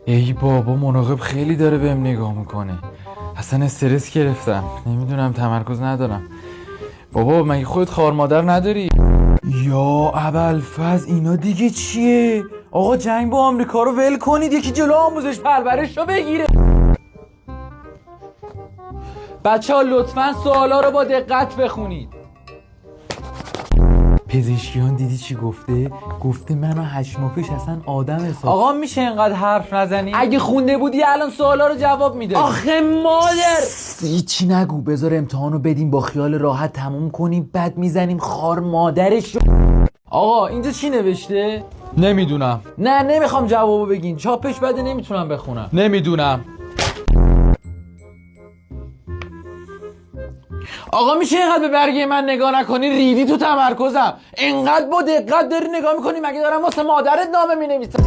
ای بابا مراقب خیلی داره بهم نگاه میکنه. اصلا استرس گرفتم، نمیدونم تمرکز ندارم. بابا مگه خودت خوار مادر نداری؟ یا ابوالفضل اینا دیگه چیه؟ آقا جنگ با آمریکا رو ول کنید، یکی جلو آموزش پرورش رو بگیره. بچه ها لطفا سوالا رو با دقت بخونید. پزشکیان دیدی چی گفته؟ گفته منو 8 ماه پیش اصلا آدم حساب. آقا میشه اینقدر حرف نزنی؟ اگه خونده بودی الان سوالا رو جواب میده. آخه مادر هیچی نگو، بذار امتحانو بدیم با خیال راحت تموم کنیم، بعد میزنیم خار مادرش. آقا اینجا چی نوشته؟ نمیدونم. نه نمیخوام جوابو بگین، چاپش بده نمیتونم بخونم. نمیدونم. آقا میشه اینقدر به برگه من نگاه نکنی؟ ریدی تو تمرکزم. اینقدر با دقت داری نگاه میکنی، مگه دارم واسه مادرت نامه مینویسم؟